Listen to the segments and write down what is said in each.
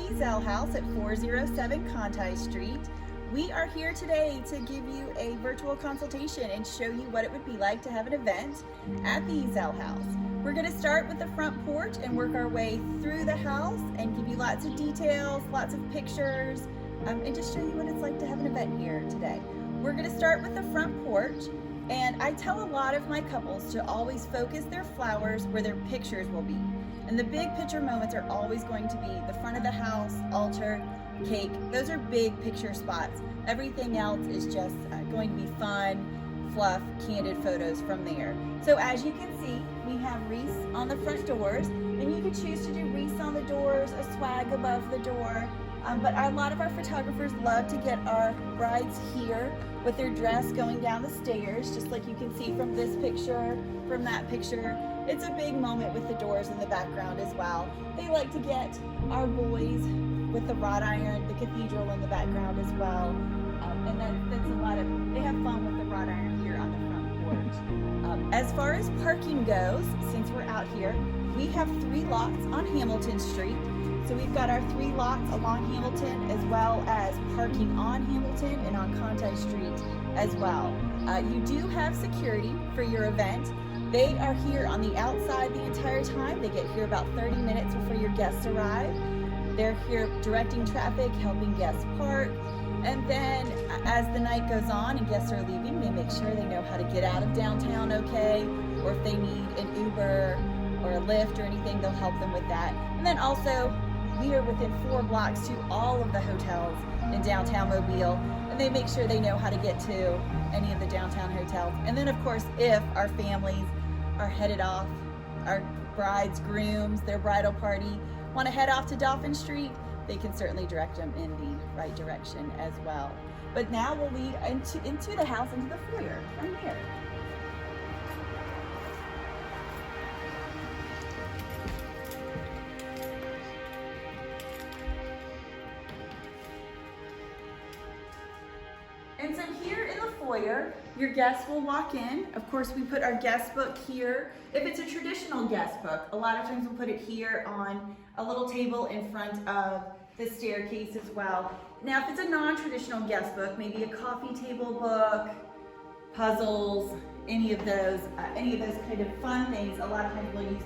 Ezell House at 407 Conti Street. We are here today to give you a virtual consultation and show you what it would be like to have an event at the Ezell House. We're going to start with the front porch and work our way through the house and give you lots of details, lots of pictures, and just show you what it's like to have an event here today. We're going to start with the front porch, and I tell a lot of my couples to always focus their flowers where their pictures will be. And the big picture moments are always going to be the front of the house, altar, cake. Those are big picture spots. Everything else is just going to be fun, fluff, candid photos from there. So as you can see, we have wreaths on the front doors, and you can choose to do wreaths on the doors, a swag above the door. But a lot of our photographers love to get our brides here with their dress going down the stairs, just like you can see from this picture, from that picture. It's a big moment with the doors in the background as well. They like to get our boys with the wrought iron, the cathedral in the background as well. And that's a lot of, they have fun with the wrought iron here on the front porch. As far as parking goes, since we're out here, we have 3 lots on Hamilton Street. So we've got our 3 lots along Hamilton, as well as parking on Hamilton and on Conti Street as well. You do have security for your event. They are here on the outside the entire time. They get here about 30 minutes before your guests arrive. They're here directing traffic, helping guests park. And then as the night goes on and guests are leaving, they make sure they know how to get out of downtown okay, or if they need an Uber or a Lyft or anything, they'll help them with that. And then also, we are within 4 blocks to all of the hotels in downtown Mobile, and they make sure they know how to get to any of the downtown hotels. And then of course, if our families are headed off, our brides, grooms, their bridal party, want to head off to Dauphin Street, they can certainly direct them in the right direction as well. But now we'll lead into the house, into the foyer from here. And so here in the foyer, your guests will walk in. Of course, we put our guest book here. If it's a traditional guest book, a lot of times we'll put it here on a little table in front of the staircase as well. Now, if it's a non-traditional guest book, maybe a coffee table book, puzzles, any of those kind of fun things, a lot of times we'll use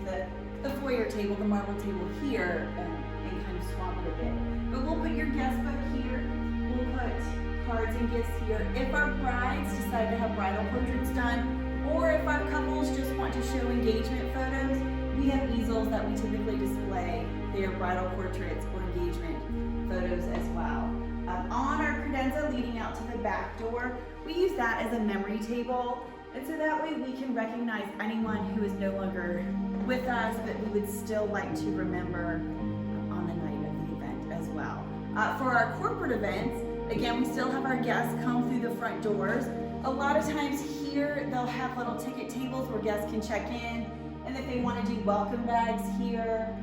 the foyer table, the marble table here, and kind of swap it a bit. But we'll put your guest book here. We'll put cards and gifts here. If our brides decide to have bridal portraits done, or if our couples just want to show engagement photos, we have easels that we typically display their bridal portraits or engagement photos as well. On our credenza leading out to the back door, we use that as a memory table, and so that way we can recognize anyone who is no longer with us, but we would still like to remember on the night of the event as well. For our corporate events, again, we still have our guests come through the front doors. A lot of times here, they'll have little ticket tables where guests can check in, and if they want to do welcome bags here,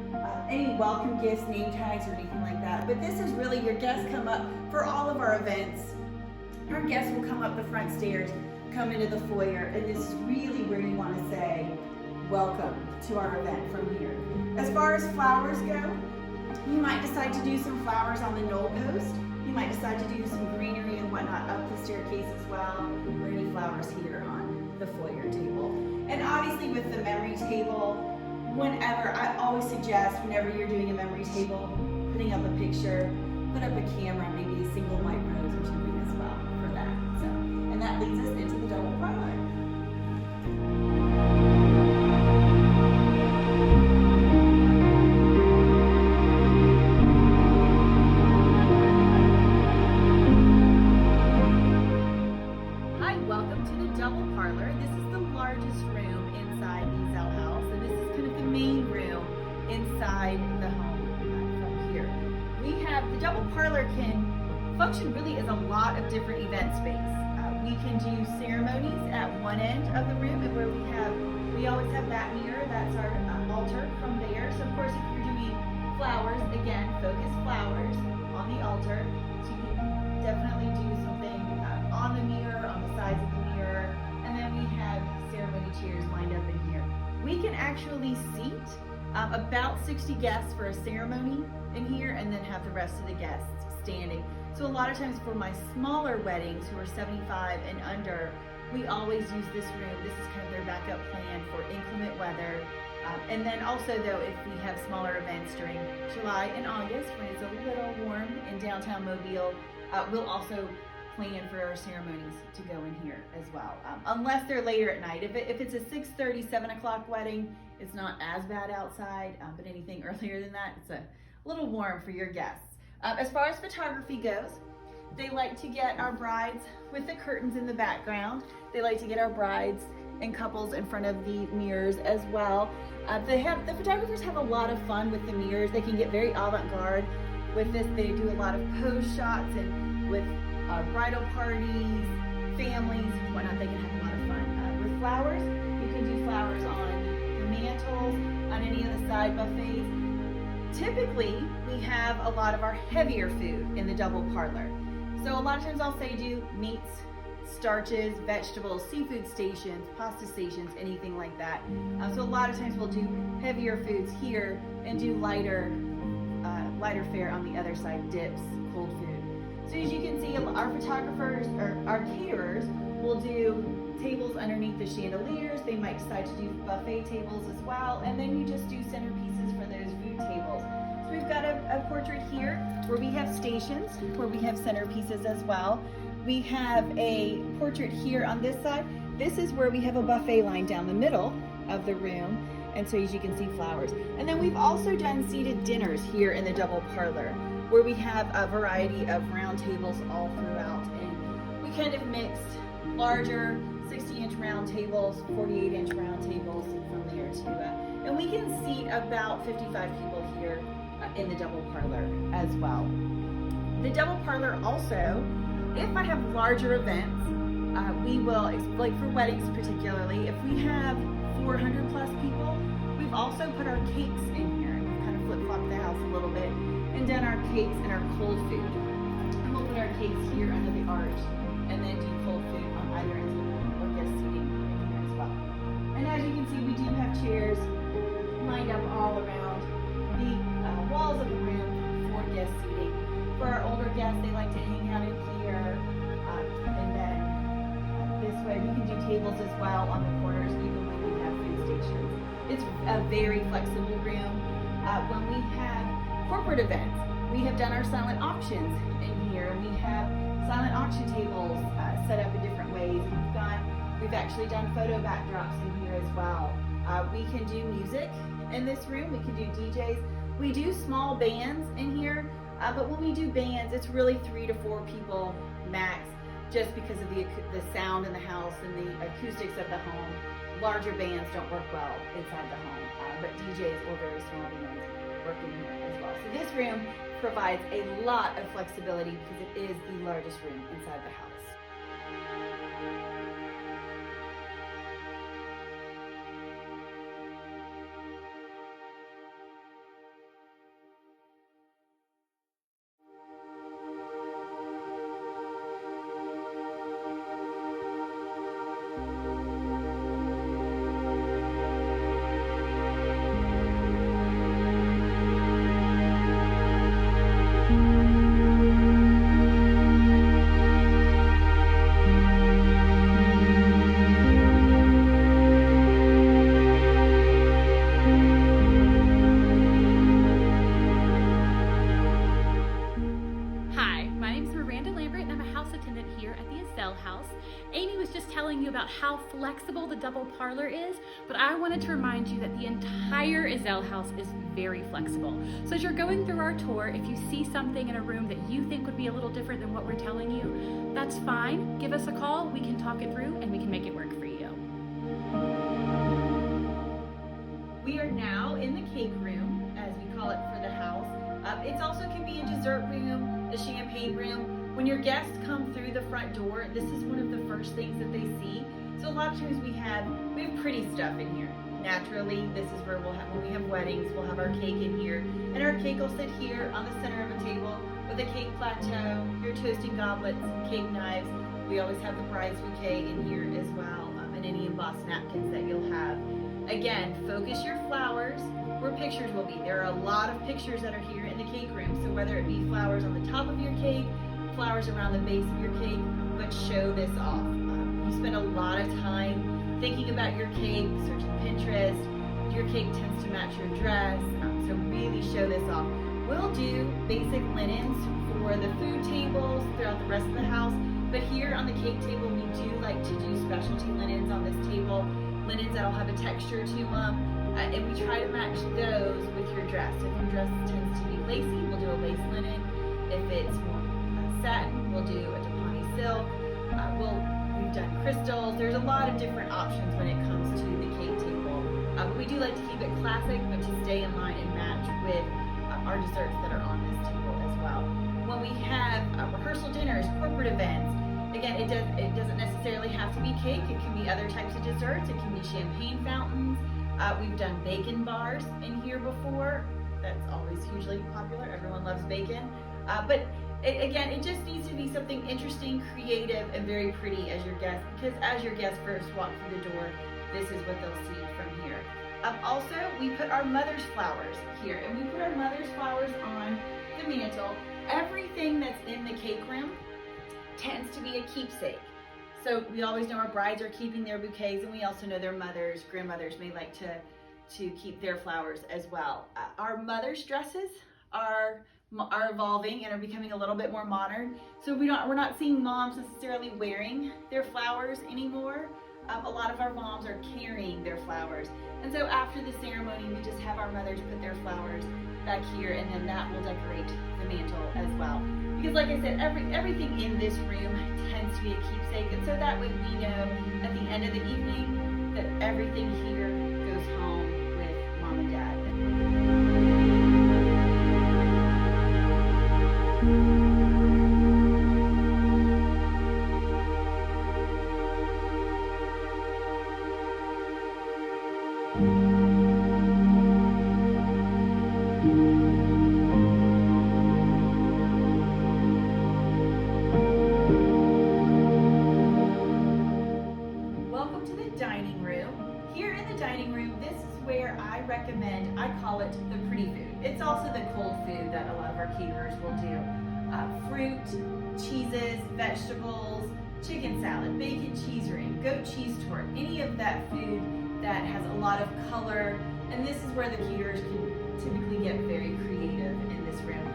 any welcome gifts, name tags, or anything like that. But this is really, your guests come up for all of our events. Our guests will come up the front stairs, come into the foyer, and this is really where you want to say, welcome to our event from here. As far as flowers go, you might decide to do some flowers on the knoll post. You might decide to do some greenery and whatnot up the staircase as well, or any flowers here on the foyer table. And obviously with the memory table, I always suggest whenever you're doing a memory table, putting up a picture, put up a camera, maybe a single white rose or something as well for that. So, and that leads us into the double parlor. Welcome to the double parlor. This is the largest room inside the Ezell House, and this is kind of the main room inside the home from here. We have, the double parlor can function really as a lot of different event space. We can do ceremonies at one end of the room, and where we always have that mirror, that's our altar from there. So of course, if you're doing flowers, again, focus flowers on the altar. So you can definitely do something on the mirror, on the sides of the mirror, and then we have ceremony chairs lined up in here. We can actually seat about 60 guests for a ceremony in here, and then have have the rest of the guests standing. So a lot of times for my smaller weddings who are 75 and under, we always use this room. This is kind of their backup plan for inclement weather. And then also though, if we have smaller events during July and August when it's a little warm in downtown Mobile, we'll also plan for our ceremonies to go in here as well. Unless they're later at night. If it's a 6:30, 7 o'clock wedding, it's not as bad outside, but anything earlier than that, it's a little warm for your guests. As far as photography goes, they like to get our brides with the curtains in the background. They like to get our brides and couples in front of the mirrors as well. The photographers have a lot of fun with the mirrors. They can get very avant-garde with this. They do a lot of pose shots, and with bridal parties, families, whatnot, they can have a lot of fun. With flowers, you can do flowers on the mantles, on any of the side buffets. Typically, we have a lot of our heavier food in the double parlor. So a lot of times I'll say do meats, starches, vegetables, seafood stations, pasta stations, anything like that. So a lot of times we'll do heavier foods here and do lighter fare on the other side, dips, cold food. So as you can see, our photographers or our caterers will do tables underneath the chandeliers. They might decide to do buffet tables as well, and then you just do centerpieces for those food tables. So we've got a portrait here where we have stations, where we have centerpieces as well. We have a portrait here on this side. This is where we have a buffet line down the middle of the room, and so as you can see, flowers. And then we've also done seated dinners here in the double parlor, where we have a variety of round tables all throughout, and we kind of mixed larger 60-inch round tables, 48-inch round tables from there too. And we can seat about 55 people here in the double parlor as well. The double parlor also, if I have larger events, we will, like for weddings particularly, if we have 400 plus people, we've also put our cakes in here. We've kind of flip-flopped the house a little bit and done our cakes and our cold food. And we'll put our cakes here under the arch and then do cold food on either end or guest seating in here as well. And as you can see, we do have chairs lined up all around the walls of the room for guest seating. For our older guests, they like to hang out in here, and then this way we can do tables as well on the corners, even when we have food stations. It's a very flexible room. When we have corporate events, we have done our silent auctions in here. We have silent auction tables set up in different ways. We've actually done photo backdrops in here as well. We can do music in this room. We can do DJs. We do small bands in here, but when we do bands, it's really 3 to 4 people max, just because of the sound in the house and the acoustics of the home. Larger bands don't work well inside the home, but DJs or very small bands work in here as well. So this room provides a lot of flexibility because it is the largest room inside the house. Here at the Ezell House. Amy was just telling you about how flexible the double parlor is, but I wanted to remind you that the entire Ezell House is very flexible. So as you're going through our tour, if you see something in a room that you think would be a little different than what we're telling you, that's fine. Give us a call, we can talk it through, and we can make it work for you. We are now in the cake room, as we call it for the house. It also can be a dessert room, a champagne room. When your guests come through the front door, this is one of the first things that they see. So a lot of times we have pretty stuff in here. Naturally, this is where when we have weddings, we'll have our cake in here. And our cake will sit here on the center of a table with a cake plateau, your toasting goblets, cake knives. We always have the bride's bouquet in here as well, and any embossed napkins that you'll have. Again, focus your flowers where pictures will be. There are a lot of pictures that are here in the cake room, so whether it be flowers on the top of your cake, flowers around the base of your cake, but show this off. You spend a lot of time thinking about your cake, searching Pinterest. Your cake tends to match your dress, so really show this off. We'll do basic linens for the food tables throughout the rest of the house, but here on the cake table, we do like to do specialty linens on this table, linens that'll have a texture to them, and we try to match those with your dress. If your dress tends to be lacy, we'll do a lace linen. If it's more satin, we'll do a Dapani silk. We've done crystals. There's a lot of different options when it comes to the cake table. We do like to keep it classic, but to stay in line and match with our desserts that are on this table as well. When we have rehearsal dinners, corporate events, again, it doesn't necessarily have to be cake. It can be other types of desserts. It can be champagne fountains. We've done bacon bars in here before. That's always hugely popular. Everyone loves bacon. But it just needs to be something interesting, creative, and very pretty as your guests, because as your guests first walk through the door, this is what they'll see from here. Also, we put our mother's flowers here, and we put our mother's flowers on the mantle. Everything that's in the cake room tends to be a keepsake. So we always know our brides are keeping their bouquets, and we also know their mothers, grandmothers may like to keep their flowers as well. Our mothers' dresses are evolving and are becoming a little bit more modern. So we're not seeing moms necessarily wearing their flowers anymore. A lot of our moms are carrying their flowers. And so after the ceremony, we just have our mothers put their flowers back here, and then that will decorate the mantle as well. Because like I said, everything in this room tends to be a keepsake, and so that way we know at the end of the evening that everything here goes home with mom and dad. Welcome to the dining room. Here in the dining room, this is where I recommend, I call it the pretty food. It's also the cold food that a lot of our caterers will do. Fruit, cheeses, vegetables, chicken salad, bacon cheese ring, goat cheese tort, any of that food that has a lot of color. And this is where the caterers can typically get very creative in this room.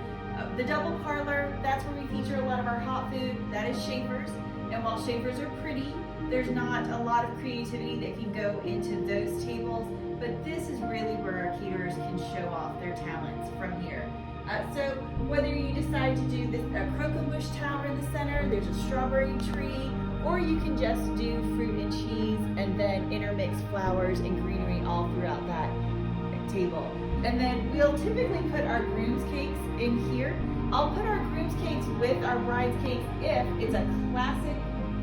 The double parlor, that's where we feature a lot of our hot food. That is Schaefer's. And while Schaefer's are pretty, there's not a lot of creativity that can go into those tables, but this is really where our caterers can show off their talents from here. So whether you decide to do this croquembouche tower in the center, there's a strawberry tree, or you can just do fruit and cheese and then intermix flowers and greenery all throughout that table. And then we'll typically put our groom's cakes in here. I'll put our groom's cakes with our bride's cakes if it's a classic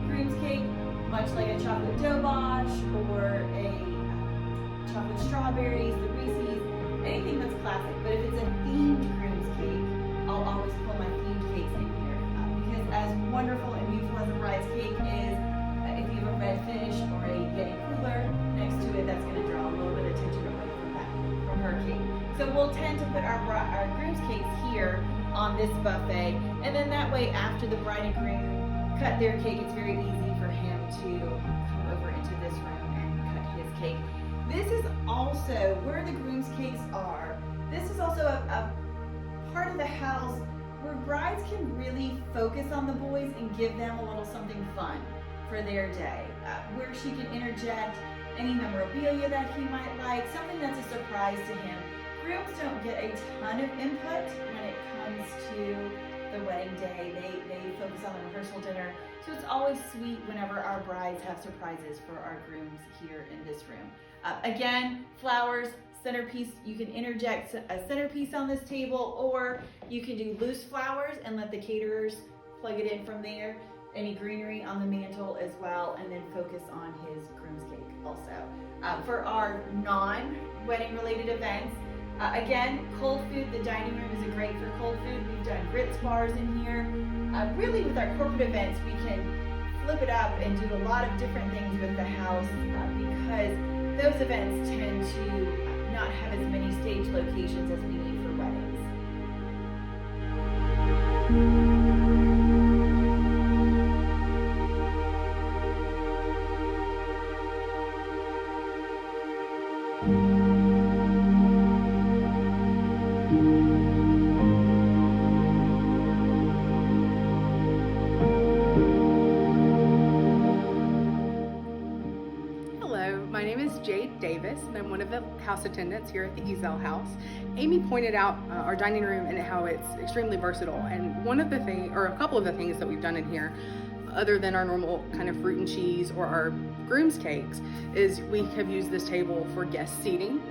groom's cake, much like a chocolate dobosh or a chocolate strawberries, the Reese's, anything that's classic. But if it's a themed groom's cake, I'll always pull my themed cakes in here. Because as wonderful and beautiful as a bride's cake is, if you have a red fish or a Yeti cooler next to it, that's going to draw a little bit of attention away from her cake. So we'll tend to put our groom's cakes here on this buffet, and then that way after the bride and groom cut their cake, it's very easy for him to come over into this room and cut his cake. This is also where the groom's cakes are. This is also a part of the house where brides can really focus on the boys and give them a little something fun for their day, where she can interject any memorabilia that he might like, something that's a surprise to him. Grooms don't get a ton of input when it comes to the wedding day. They focus on the rehearsal dinner. So it's always sweet whenever our brides have surprises for our grooms here in this room. Again, flowers, centerpiece, you can interject a centerpiece on this table, or you can do loose flowers and let the caterers plug it in from there. Any greenery on the mantle as well, and then focus on his groom's cake also. For our non-wedding related events, again, cold food, the dining room is great for cold food. We've done grits bars in here. Really with our corporate events, we can flip it up and do a lot of different things with the house because those events tend to not have as many stage locations as we need for weddings. My name is Jade Davis, and I'm one of the house attendants here at the Ezell House. Amy pointed out our dining room and how it's extremely versatile. And one of the things, or a couple of the things that we've done in here, other than our normal kind of fruit and cheese or our groom's cakes, is we have used this table for guest seating.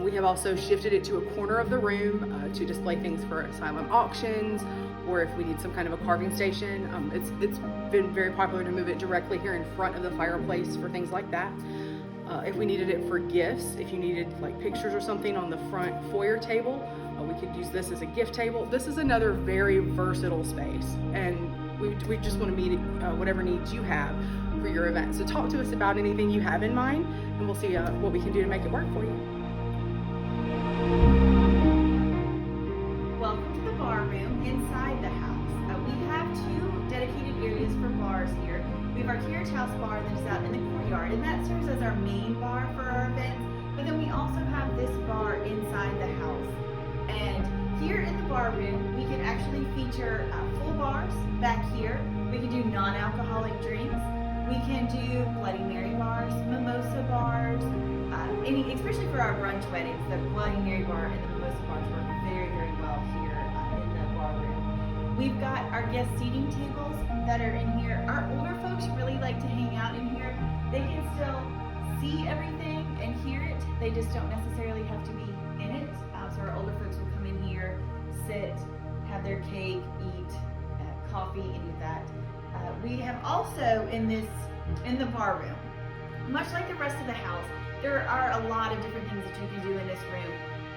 We have also shifted it to a corner of the room to display things for silent auctions, or if we need some kind of a carving station. It's been very popular to move it directly here in front of the fireplace for things like that. If we needed it for gifts, if you needed like pictures or something on the front foyer table, we could use this as a gift table. This is another very versatile space, and we just want to meet whatever needs you have for your event. So talk to us about anything you have in mind, and we'll see what we can do to make it work for you. Welcome to the bar room inside the house. We have 2 dedicated areas for bars here. We have our carriage house bar that is out in the courtyard, and that serves as our main bar for our events. But then we also have this bar inside the house. And here in the bar room, we can actually feature full bars back here. We can do non-alcoholic drinks. We can do Bloody Mary bars, mimosa bars, especially for our brunch weddings. The Bloody Mary bar and the mimosa bars work very, very well here in the bar room. We've got our guest seating tables that are in here. Our older folks really like to hang out in here. They can still see everything and hear it. They just don't necessarily have to be in it. So our older folks will come in here, sit, have their cake, eat, coffee, any of that. We have also in the bar room, much like the rest of the house, there are a lot of different things that you can do in this room.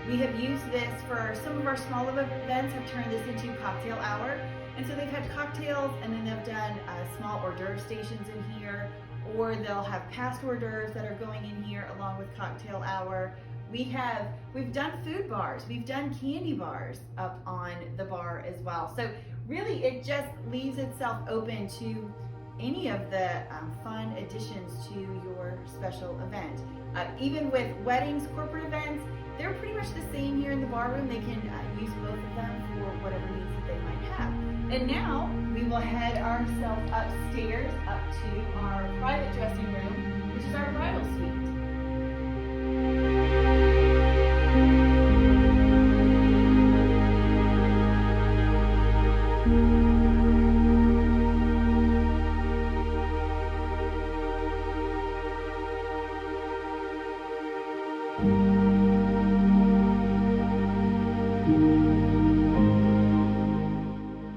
We have used this for some of our smaller events, have turned this into cocktail hour. And so they've had cocktails, and then they've done small hors d'oeuvre stations in here, or they'll have past hors d'oeuvres that are going in here along with cocktail hour. We've done food bars, we've done candy bars up on the bar as well. So really it just leaves itself open to any of the fun additions to your special event. Even with weddings, corporate events, they're pretty much the same here in the bar room. They can use both of them for whatever needs that they might have. And now we will head ourselves upstairs up to our private dressing room, which is our bridal suite.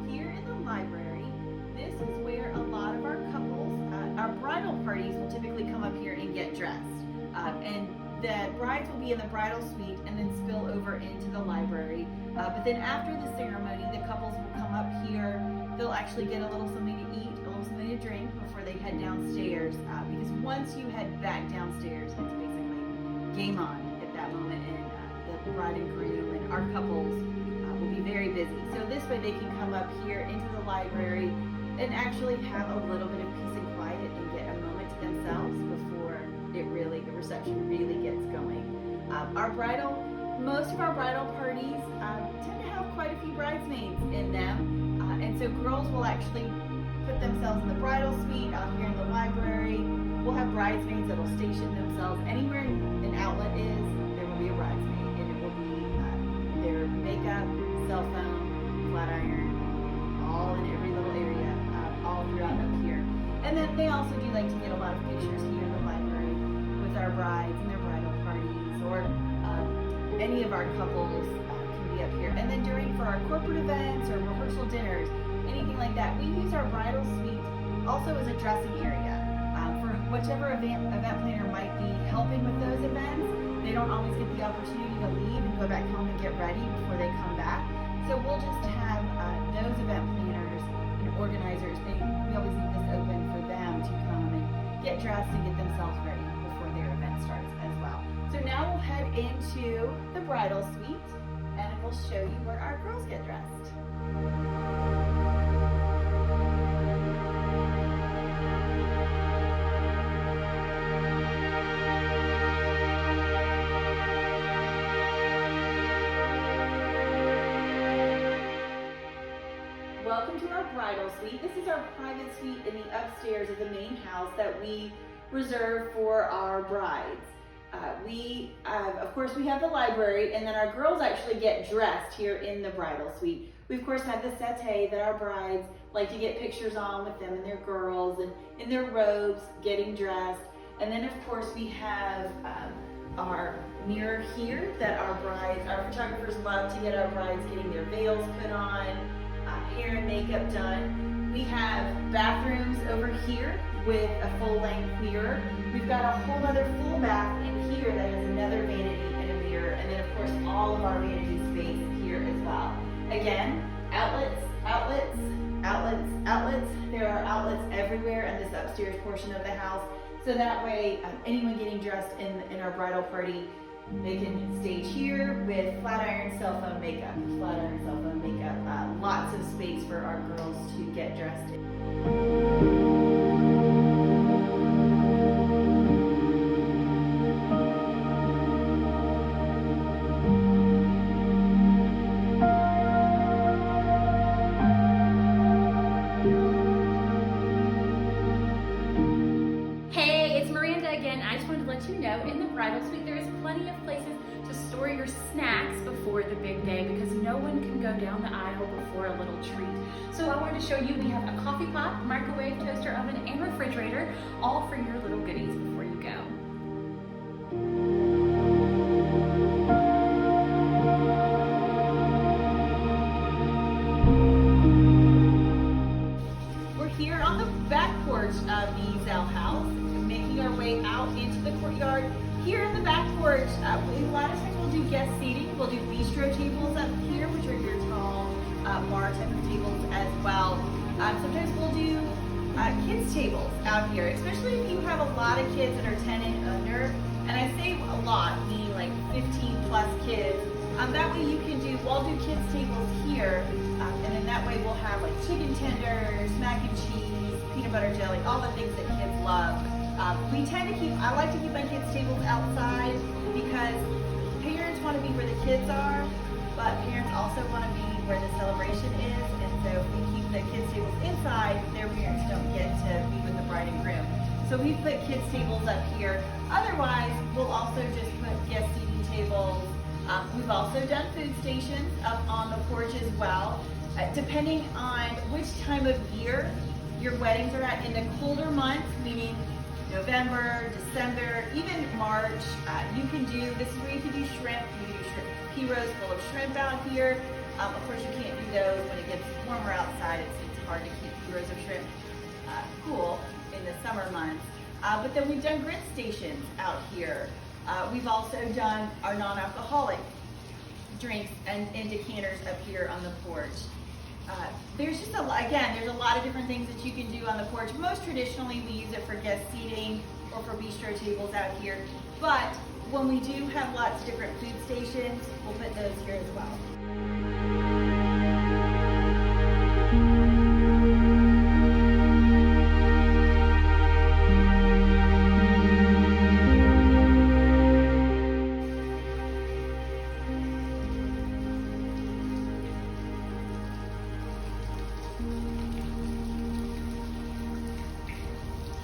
Here in the library, this is where a lot of our couples, our bridal parties will typically come up here and get dressed. And the brides will be in the bridal suite and then spill over into the library. But then after the ceremony, the couples will come up here. They'll actually get a little something to eat, a little something to drink before they head downstairs. Because once you head back downstairs, it's basically game on at that moment. And the bride and groom and our couples will be very busy. So this way they can come up here into the library and actually have a little bit of peace and quiet and get a moment to themselves before the reception really gets going. Most of our bridal parties tend to have quite a few bridesmaids in them. And so girls will actually put themselves in the bridal suite out here in the library. We'll have bridesmaids that will station themselves anywhere an outlet is. There will be a bridesmaid, and it will be their makeup, cell phone, flat iron, all in every little area, all throughout up here. And then they also do like to get a lot of pictures here in the library with our brides and their bridal parties, or any of our couples can be up here. And then for our corporate events or rehearsal dinners, anything like that, we use our bridal suite also as a dressing area. For whichever event planner might be helping with those events, they don't always get the opportunity to leave and go back home and get ready before they come back. So we'll just have those event planners and organizers, we always leave this open for them to come and get dressed and get themselves ready before their event starts as well. So now we'll head into to the bridal suite, and we'll show you where our girls get dressed. Welcome to our bridal suite. This is our private suite in the upstairs of the main house that we reserve for our brides. Of course, we have the library, and then our girls actually get dressed here in the bridal suite. We of course have the settee that our brides like to get pictures on with them and their girls and in their robes getting dressed. And then of course we have our mirror here that our photographers love to get our brides getting their veils put on, hair and makeup done. We have bathrooms over here with a full-length mirror. We've got a whole other full bath in here that has another vanity and a mirror, and then of course all of our vanity space here as well. Again, outlets, outlets, outlets, outlets. There are outlets everywhere in this upstairs portion of the house, so that way anyone getting dressed in our bridal party, they can stage here with flat iron cell phone makeup, lots of space for our girls to get dressed in. I just wanted to let you know, in the bridal suite there is plenty of places to store your snacks before the big day, because no one can go down the aisle before a little treat. So I wanted to show you, we have a coffee pot, microwave, toaster oven, and refrigerator, all for your little goodies before you go. We're here on the back porch of the Ezell House, making our way out into the courtyard. Here in the back porch, a lot of times we'll do guest seating. We'll do bistro tables up here, which are your tall bar type of tables as well. Sometimes we'll do kids tables out here, especially if you have a lot of kids that are 10 and under. And I say a lot, meaning like 15 plus kids. That way you can we'll do kids tables here, and then that way we'll have like chicken tenders, mac and cheese, peanut butter jelly, all the things that kids love. I like to keep my kids' tables outside because parents want to be where the kids are, but parents also want to be where the celebration is, and so if we keep the kids' tables inside, their parents don't get to be with the bride and groom. So we put kids' tables up here. Otherwise, we'll also just put guest seating tables. We've also done food stations up on the porch as well. Depending on which time of year your weddings are at, in the colder months, meaning November, December, even March, this is where you can do shrimp. You can do shrimp piros full of shrimp out here. Of course, you can't do those when it gets warmer outside. It's hard to keep piros of shrimp cool in the summer months. But then we've done grit stations out here. We've also done our non-alcoholic drinks and decanters up here on the porch. There's just there's a lot of different things that you can do on the porch. Most traditionally, we use it for guest seating or for bistro tables out here. But when we do have lots of different food stations, we'll put those here as well.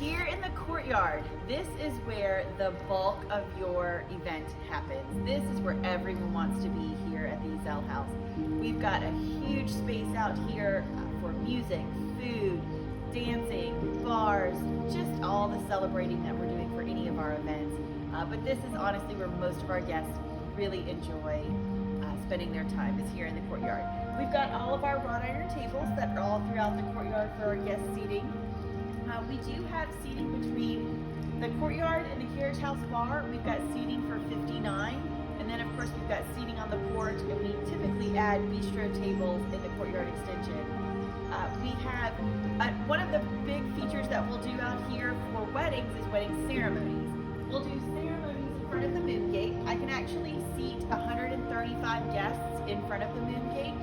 Here in the courtyard, this is where the bulk of your event happens. This is where everyone wants to be here at the Ezell House. We've got a huge space out here for music, food, dancing, bars, just all the celebrating that we're doing for any of our events. But this is honestly where most of our guests really enjoy spending their time, is here in the courtyard. We've got all of our wrought iron tables that are all throughout the courtyard for our guest seating. We do have seating between the courtyard and the carriage house bar. We've got seating for 59, and then of course we've got seating on the porch, and we typically add bistro tables in the courtyard extension. We have one of the big features that we'll do out here for weddings is wedding ceremonies. We'll do ceremonies front of the moon gate. I can actually seat 135 guests in front of the moon gate.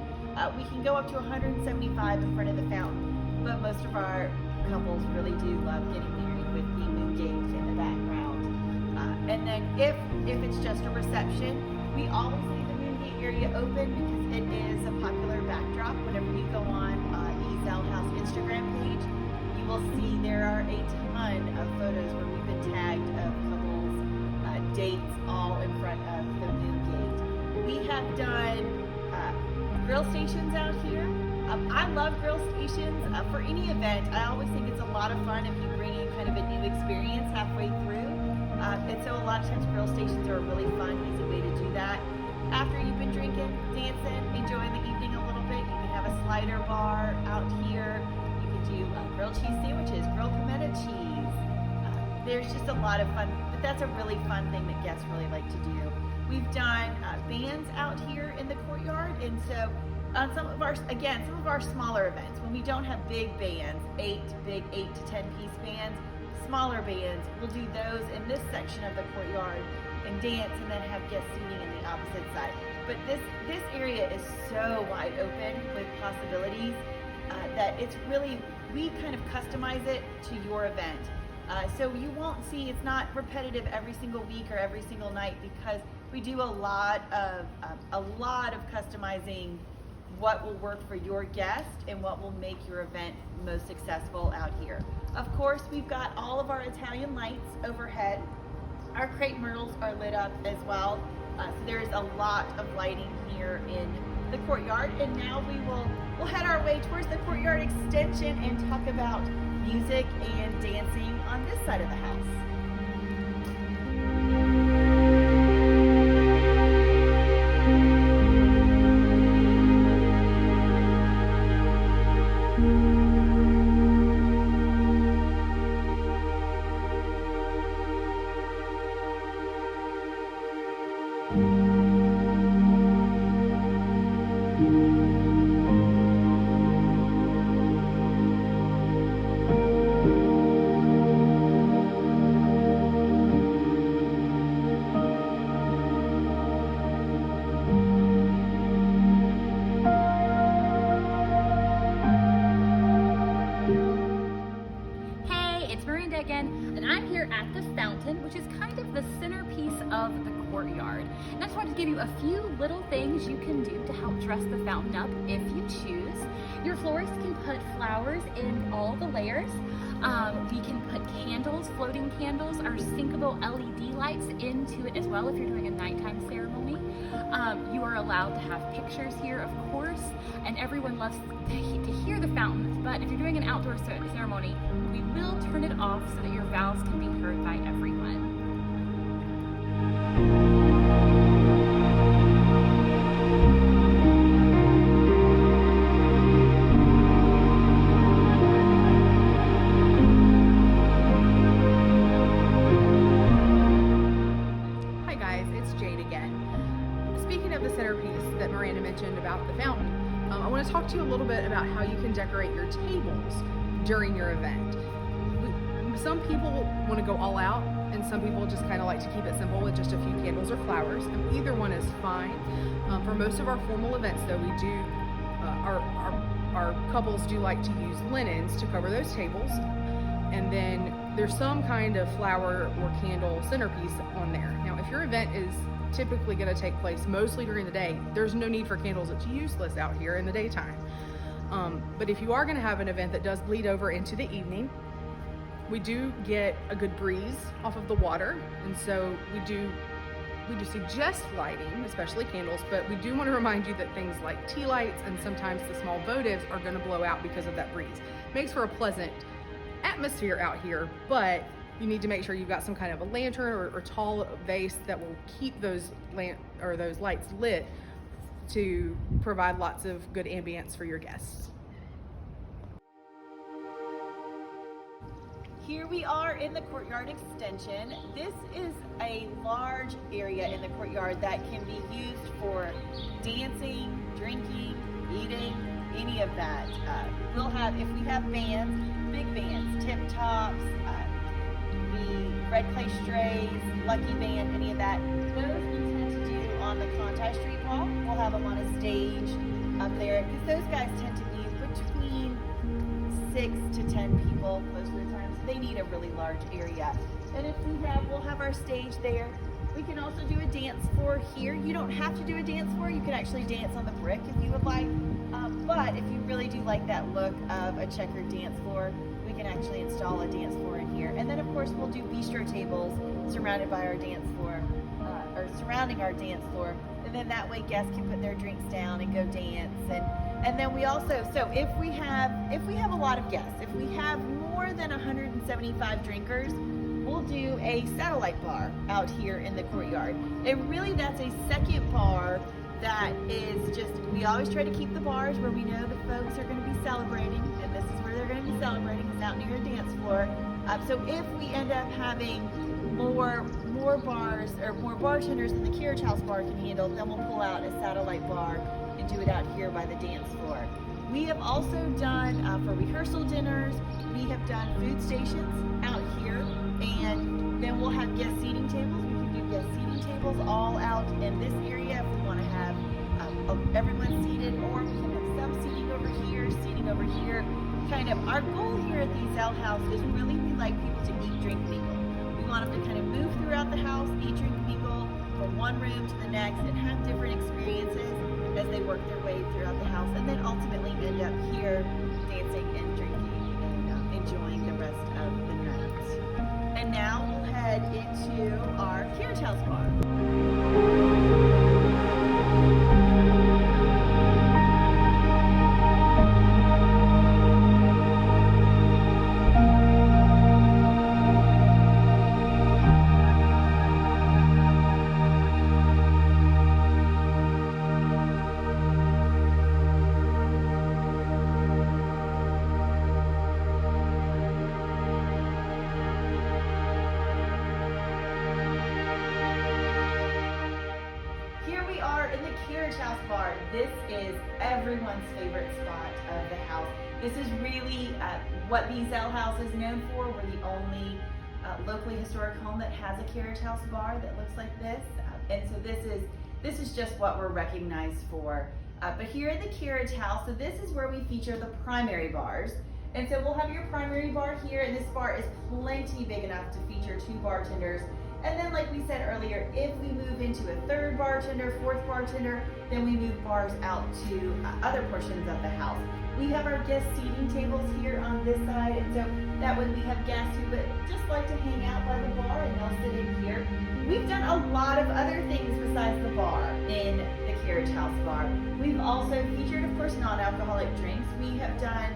We can go up to 175 in front of the fountain, but most of our couples really do love getting married with the moon gate in the background. And then if it's just a reception, we always leave the moon gate area open because it is a popular backdrop. Whenever you go on Ezell House Instagram page, you will see there are a ton of photos where we've been tagged of couples, dates all in front of the moon gate. We have done grill stations out here. I love grill stations for any event. I always think it's a lot of fun if you bring in kind of a new experience halfway through. And so a lot of times grill stations are a really fun, easy way to do that. After you've been drinking, dancing, enjoying the evening a little bit, you can have a slider bar out here. You can do grilled cheese sandwiches, grilled pimento cheese. There's just a lot of fun, but that's a really fun thing that guests really like to do. We've done bands out here in the courtyard, and so on some of our smaller events, when we don't have big bands, 8 to 10 piece bands, smaller bands, we'll do those in this section of the courtyard and dance, and then have guest seating in the opposite side. But this area is so wide open with possibilities that it's really, we kind of customize it to your event. So you won't see, it's not repetitive every single week or every single night, because we do a lot of customizing what will work for your guest and what will make your event most successful out here. Of course, we've got all of our Italian lights overhead. Our crepe myrtles are lit up as well. So there's a lot of lighting here in the courtyard. And now we'll head our way towards the courtyard extension and talk about music and dancing on this side of the house. Again, and I'm here at the fountain, which is kind of the centerpiece of the courtyard. And I just wanted to give you a few little things you can do to help dress the fountain up if you choose. Your florist can put flowers in all the layers. We can put candles, floating candles, or sinkable LED lights into it as well if you're doing a nighttime ceremony. You are allowed to have pictures here, of course, and everyone loves to hear the fountains, but if you're doing an outdoor ceremony, we will turn it off so that your vows can be heard by everyone. Hi guys, it's Jade again. Speaking of the centerpiece that Miranda mentioned about the fountain, I want to talk to you a little bit about how you can decorate your tables during your event. Some people want to go all out, and some people just kind of like to keep it simple with just a few candles or flowers, and either one is fine. For most of our formal events though, we do, our couples do like to use linens to cover those tables, and then there's some kind of flower or candle centerpiece on there. Now, if your event is typically going to take place mostly during the day, there's no need for candles. It's useless out here in the daytime. But if you are going to have an event that does bleed over into the evening, we do get a good breeze off of the water, and so we do suggest lighting, especially candles, but we do want to remind you that things like tea lights and sometimes the small votives are going to blow out because of that breeze. Makes for a pleasant atmosphere out here, but you need to make sure you've got some kind of a lantern or tall vase that will keep those lights lit to provide lots of good ambience for your guests. Here we are in the courtyard extension. This is a large area in the courtyard that can be used for dancing, drinking, eating, any of that. We'll have, if we have bands, big bands, tip tops, the Red Clay Strays, Lucky Band, any of that, those we tend to do on the Conti Street Walk. We'll have them on a stage up there because those guys tend to be between 6 to 10 people most of the time, so they need a really large area. And if we'll have our stage there. We can also do a dance floor here. You don't have to do a dance floor. You can actually dance on the brick if you would like. But if you really do like that look of a checkered dance floor, we can actually install a dance floor in here. And then of course we'll do bistro tables surrounded by our dance floor, or surrounding our dance floor. And then that way guests can put their drinks down and go dance. And then we also, so if we have a lot of guests, if we have more than 175 drinkers, we'll do a satellite bar out here in the courtyard. And really that's a second bar that is just, we always try to keep the bars where we know the folks are going to be celebrating, and this is where they're going to be celebrating, is out near a dance floor. So if we end up having more bars or more bartenders than the carriage house bar can handle, then we'll pull out a satellite bar and do it out here by the dance floor. We have also done, for rehearsal dinners, we have done food stations out here, and then we'll have guest seating tables. We can do guest seating tables all out in this area if we want to have everyone seated, or we can have some seating over here, kind of. Our goal here at the Ezell House is really we like people to eat, drink, mingle. We want them to kind of move throughout the house, eat, drink, mingle from one room to the next, and have different experiences as they work their way throughout the house, and then ultimately end up here dancing and drinking and enjoying the rest of the night. And now we'll head into our carriage house bar. In the carriage house bar, this is everyone's favorite spot of the house. This is really what the Ezell House is known for. We're the only locally historic home that has a carriage house bar that looks like this, and so this is just what we're recognized for. But here in the carriage house, so this is where we feature the primary bars. And so we'll have your primary bar here, and this bar is plenty big enough to feature 2 bartenders. And then, like we said earlier, if we move into a 3rd bartender, 4th bartender, then we move bars out to other portions of the house. We have our guest seating tables here on this side, and so that way we have guests who would just like to hang out by the bar, and they'll sit in here. We've done a lot of other things besides the bar in the carriage house bar. We've also featured, of course, non-alcoholic drinks. We have done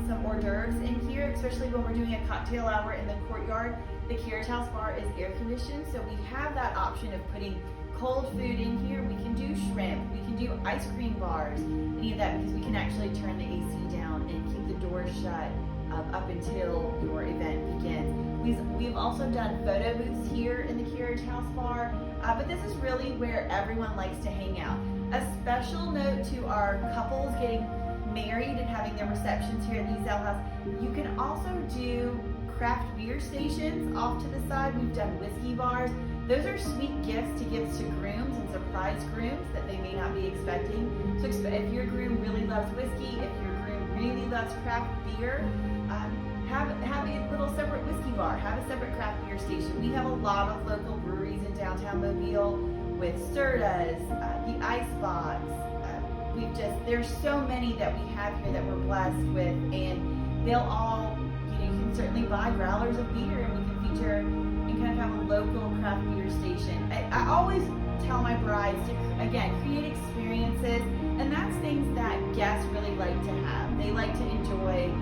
some hors d'oeuvres in here, especially when we're doing a cocktail hour in the courtyard. The carriage house bar is air conditioned, so we have that option of putting cold food in here. We can do shrimp, we can do ice cream bars, any of that, because we can actually turn the AC down and keep the doors shut up until your event begins. We've also done photo booths here in the carriage house bar, but this is really where everyone likes to hang out. A special note to our couples getting married and having their receptions here at the Ezell House, you can also do craft beer stations off to the side. We've done whiskey bars. Those are sweet gifts to give to grooms and surprise grooms that they may not be expecting. So if your groom really loves whiskey, if your groom really loves craft beer, have a little separate whiskey bar, have a separate craft beer station. We have a lot of local breweries in downtown Mobile with Sertas, the Icebox. There's so many that we have here that we're blessed with, and they'll all, you can certainly buy growlers of beer, and we can feature and kind of have a local craft beer station. I always tell my brides to, again, create experiences, and that's things that guests really like to have. They like to enjoy,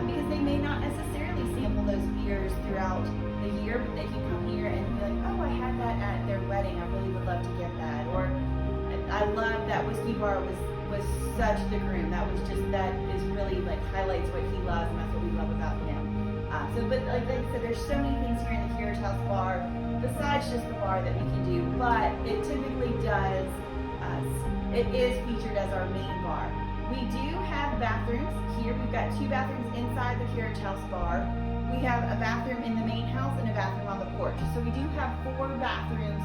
because they may not necessarily sample those beers throughout the year, but they can come here and be like, oh, I had that at their wedding, I really would love to get that. Or I love that whiskey bar was such the groom. That is really like highlights what he loves, and that's what we love about him. But like I said, there's so many things here in the carriage house bar besides just the bar that we can do, but it typically does, it is featured as our main bar. We do have bathrooms here. We've got 2 bathrooms inside the carriage house bar. We have a bathroom in the main house and a bathroom on the porch. So we do have 4 bathrooms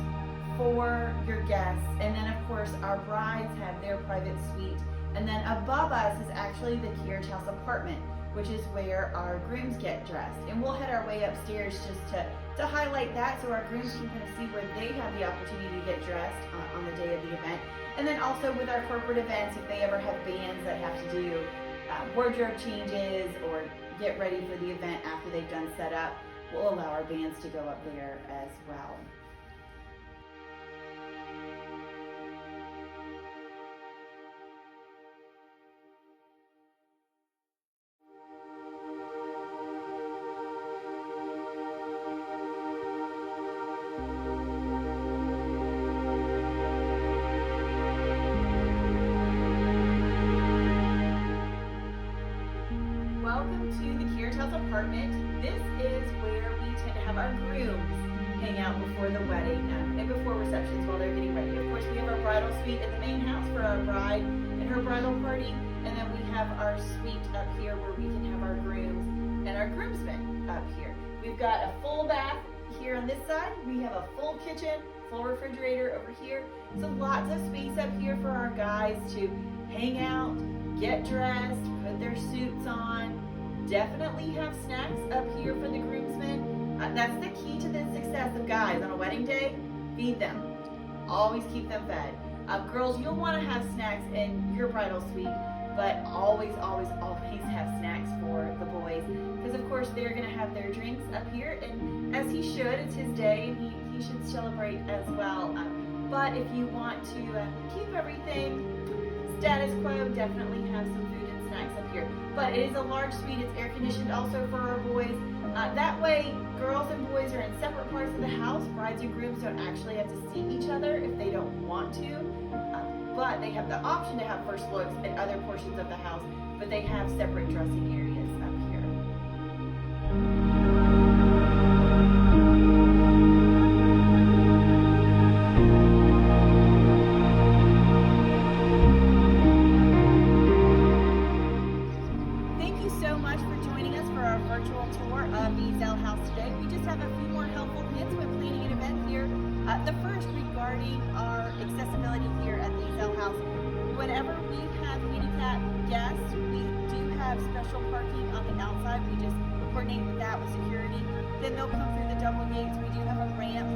for your guests. And then of course our brides have their private suite. And then above us is actually the carriage house apartment, which is where our grooms get dressed. And we'll head our way upstairs just to highlight that so our grooms can kind of see where they have the opportunity to get dressed on the day of the event. And then also with our corporate events, if they ever have bands that have to do wardrobe changes or get ready for the event after they've done set up, we'll allow our bands to go up there as well. Welcome to the carriage house apartment. This is where we tend to have our grooms hang out before the wedding and before receptions while they're getting ready. Of course, we have our bridal suite in the main house for our bride and her bridal party, and then we have our suite up here where we can have our grooms and our groomsmen up here. We've got a full bath here on this side. We have a full kitchen, full refrigerator over here. So lots of space up here for our guys to hang out, get dressed, put their suits on. Definitely have snacks up here for the groomsmen. That's the key to the success of guys on a wedding day. Feed them. Always keep them fed. Girls, you'll want to have snacks in your bridal suite, but always, always, always have snacks for the boys, because of course they're going to have their drinks up here, and as he should, it's his day, and he should celebrate as well. But if you want to keep everything status quo, definitely have some food and snacks up here. But it is a large suite. It's air conditioned also for our boys. That way, girls and boys are in separate parts of the house. Brides and grooms don't actually have to see each other if they don't want to. But they have the option to have first looks at other portions of the house, but they have separate dressing areas up here. Thank you so much for joining us for our virtual tour of the Ezell House today. We just have a few more helpful hints when planning an event here. The first regarding our accessibility here at the Ezell House. Whenever we have handicapped guests, we do have special parking on the outside. We just coordinate with that with security. Then they'll come through the double gates. We do have a ramp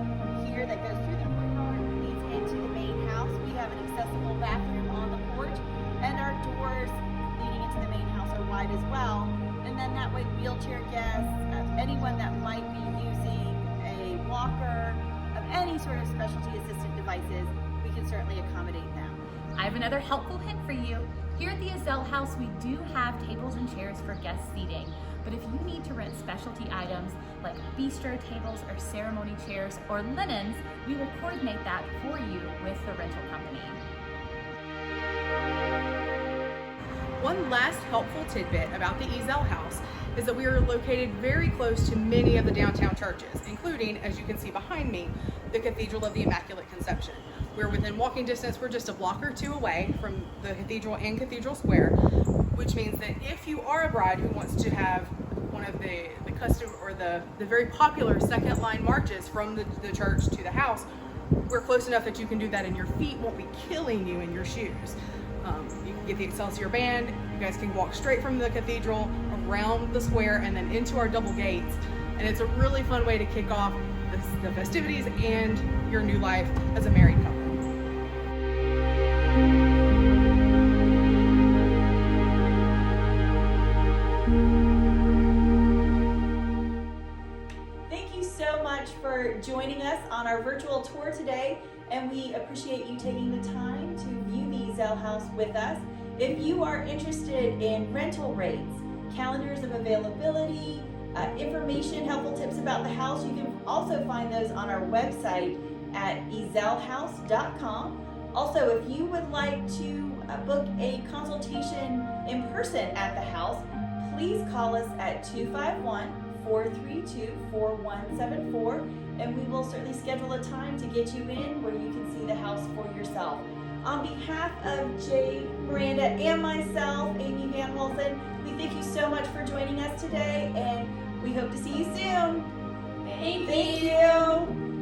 here that goes through the courtyard and leads into the main house. We have an accessible bathroom on the porch, and our doors leading into the main house are wide as well. And then that way wheelchair guests, anyone that might be using a walker, any sort of specialty assisted devices, we can certainly accommodate them. I have another helpful hint for you. Here at the Ezell House, we do have tables and chairs for guest seating. But if you need to rent specialty items like bistro tables or ceremony chairs or linens, we will coordinate that for you with the rental company. One last helpful tidbit about the Ezell House is that we are located very close to many of the downtown churches, including, as you can see behind me, the Cathedral of the Immaculate Conception. We're within walking distance. We're just a block or two away from the cathedral and Cathedral Square, which means that if you are a bride who wants to have one of the custom or the very popular second line marches from the church to the house, we're close enough that you can do that and your feet won't be killing you in your shoes. You can get the Excelsior Band. You guys can walk straight from the cathedral around the square and then into our double gates. And it's a really fun way to kick off the festivities and your new life as a married couple. Thank you so much for joining us on our virtual tour today, and we appreciate you taking the time to view the Ezell House with us. If you are interested in rental rates, calendars of availability, information, helpful tips about the house, you can also find those on our website at ezellhouse.com. Also, if you would like to book a consultation in person at the house, please call us at 251-432-4174, and we will certainly schedule a time to get you in where you can see the house for yourself. On behalf of Jade, Miranda, and myself, Amy Van Holzen, we thank you so much for joining us today, and We hope to see you soon. Thank Thank you.